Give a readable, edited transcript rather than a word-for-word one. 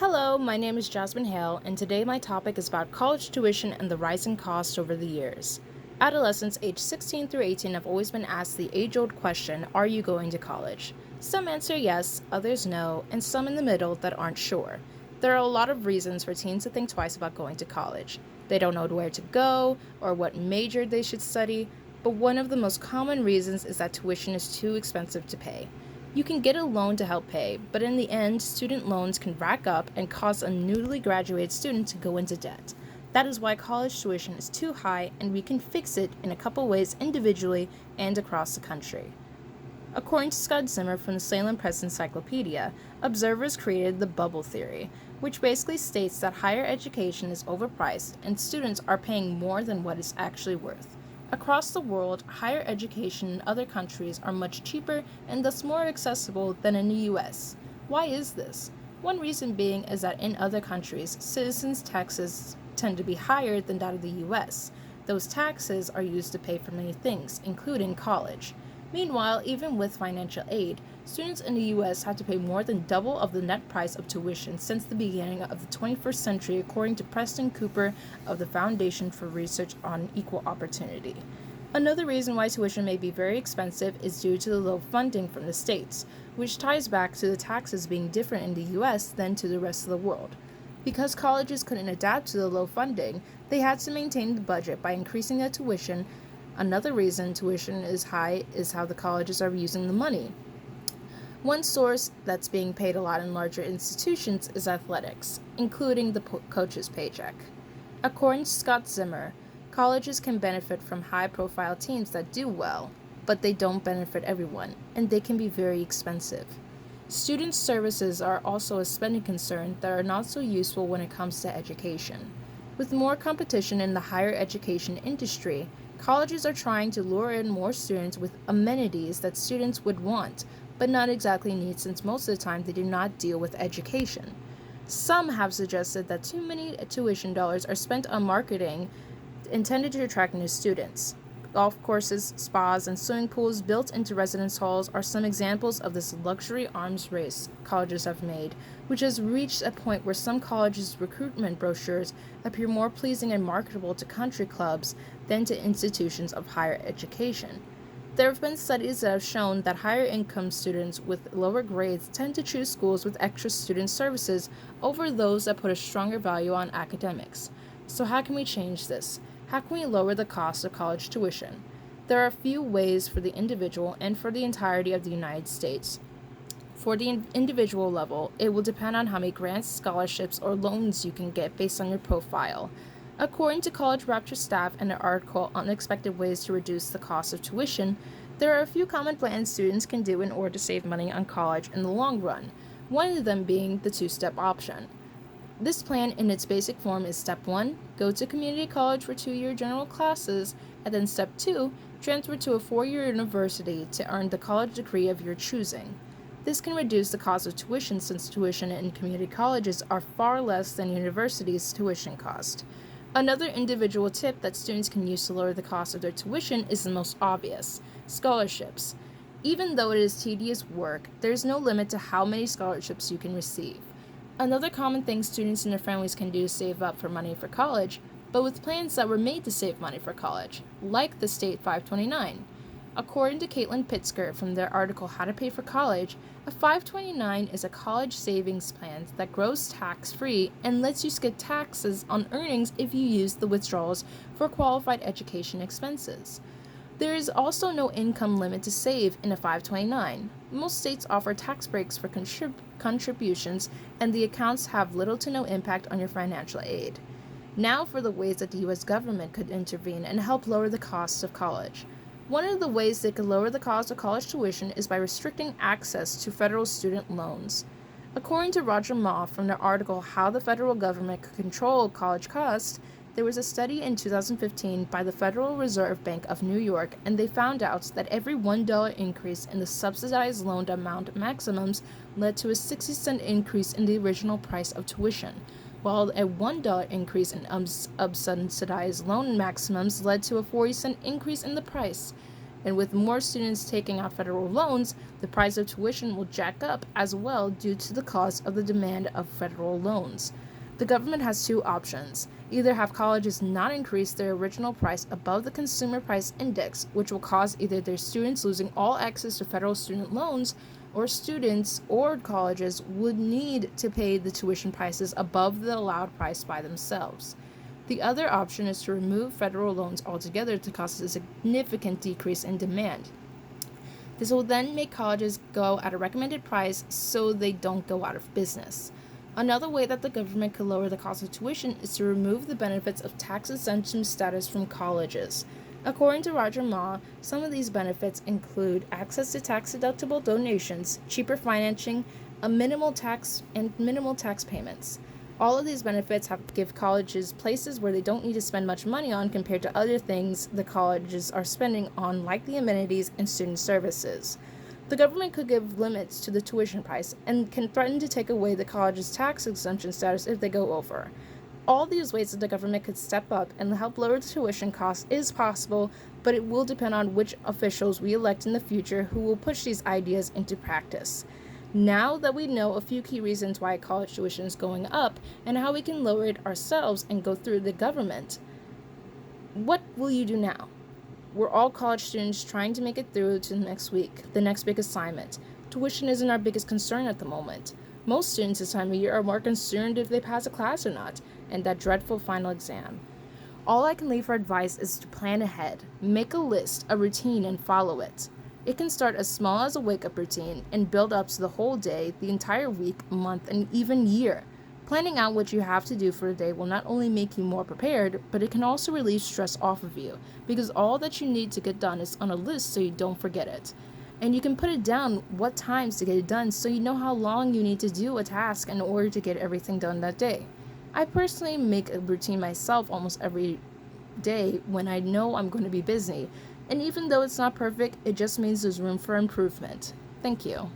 Hello, my name is Jasmine Hale, and today my topic is about college tuition and the rising cost over the years. Adolescents aged 16 through 18 have always been asked the age old question, are you going to college? Some answer yes, others no, and some in the middle that aren't sure. There are a lot of reasons for teens to think twice about going to college. They don't know where to go or what major they should study, but one of the most common reasons is that tuition is too expensive to pay. You can get a loan to help pay, but in the end, student loans can rack up and cause a newly graduated student to go into debt. That is why college tuition is too high, and we can fix it in a couple ways individually and across the country. According to Scott Zimmer from the Salem Press Encyclopedia, observers created the bubble theory, which basically states that higher education is overpriced and students are paying more than what it's actually worth. Across the world, higher education in other countries are much cheaper and thus more accessible than in the US. Why is this? One reason being is that in other countries, citizens' taxes tend to be higher than that of the US. Those taxes are used to pay for many things, including college. Meanwhile, even with financial aid, students in the US have to pay more than double of the net price of tuition since the beginning of the 21st century, according to Preston Cooper of the Foundation for Research on Equal Opportunity. Another reason why tuition may be very expensive is due to the low funding from the states, which ties back to the taxes being different in the US than to the rest of the world. Because colleges couldn't adapt to the low funding, they had to maintain the budget by increasing the tuition. Another reason tuition is high is how the colleges are using the money. One source that's being paid a lot in larger institutions is athletics, including the coach's paycheck. According to Scott Zimmer, colleges can benefit from high-profile teams that do well, but they don't benefit everyone, and they can be very expensive. Student services are also a spending concern that are not so useful when it comes to education. With more competition in the higher education industry, colleges are trying to lure in more students with amenities that students would want, but not exactly need since most of the time they do not deal with education. Some have suggested that too many tuition dollars are spent on marketing intended to attract new students. Golf courses, spas, and swimming pools built into residence halls are some examples of this luxury arms race colleges have made, which has reached a point where some colleges' recruitment brochures appear more pleasing and marketable to country clubs than to institutions of higher education. There have been studies that have shown that higher income students with lower grades tend to choose schools with extra student services over those that put a stronger value on academics. So how can we change this? How can we lower the cost of college tuition? There are a few ways for the individual and for the entirety of the United States. For the individual level, it will depend on how many grants, scholarships, or loans you can get based on your profile. According to College Rapture staff and an article, Unexpected Ways to Reduce the Cost of Tuition, there are a few common plans students can do in order to save money on college in the long run, one of them being the two-step option. This plan in its basic form is Step 1, go to community college for 2-year general classes, and then Step 2, transfer to a 4-year university to earn the college degree of your choosing. This can reduce the cost of tuition since tuition in community colleges are far less than universities' tuition cost. Another individual tip that students can use to lower the cost of their tuition is the most obvious, scholarships. Even though it is tedious work, there is no limit to how many scholarships you can receive. Another common thing students and their families can do is save up for money for college, but with plans that were made to save money for college, like the State 529. According to Caitlin Pitzker from their article How to Pay for College, a 529 is a college savings plan that grows tax-free and lets you skip taxes on earnings if you use the withdrawals for qualified education expenses. There is also no income limit to save in a 529. Most states offer tax breaks for contributions, and the accounts have little to no impact on your financial aid. Now for the ways that the U.S. government could intervene and help lower the costs of college. One of the ways they could lower the cost of college tuition is by restricting access to federal student loans. According to Roger Ma from the article How the Federal Government Could Control College Costs, there was a study in 2015 by the Federal Reserve Bank of New York, and they found out that every $1 increase in the subsidized loan amount maximums led to a 60-cent increase in the original price of tuition, while a $1 increase in subsidized loan maximums led to a 40-cent increase in the price. And with more students taking out federal loans, the price of tuition will jack up as well due to the cost of the demand of federal loans. The government has two options: either have colleges not increase their original price above the consumer price index, which will cause either their students losing all access to federal student loans, or students or colleges would need to pay the tuition prices above the allowed price by themselves. The other option is to remove federal loans altogether to cause a significant decrease in demand. This will then make colleges go at a recommended price so they don't go out of business. Another way that the government could lower the cost of tuition is to remove the benefits of tax exemption status from colleges. According to Roger Ma, some of these benefits include access to tax-deductible donations, cheaper financing, a minimal tax payments. All of these benefits give colleges places where they don't need to spend much money on compared to other things the colleges are spending on, like the amenities and student services. The government could give limits to the tuition price and can threaten to take away the college's tax exemption status if they go over. All these ways that the government could step up and help lower the tuition costs is possible, but it will depend on which officials we elect in the future who will push these ideas into practice. Now that we know a few key reasons why college tuition is going up and how we can lower it ourselves and go through the government, what will you do now? We're all college students trying to make it through to the next week, the next big assignment. Tuition isn't our biggest concern at the moment. Most students this time of year are more concerned if they pass a class or not, and that dreadful final exam. All I can leave for advice is to plan ahead, make a list, a routine, and follow it. It can start as small as a wake-up routine and build up to the whole day, the entire week, month, and even year. Planning out what you have to do for a day will not only make you more prepared, but it can also relieve stress off of you, because all that you need to get done is on a list so you don't forget it. And you can put it down what times to get it done so you know how long you need to do a task in order to get everything done that day. I personally make a routine myself almost every day when I know I'm going to be busy. And even though it's not perfect, it just means there's room for improvement. Thank you.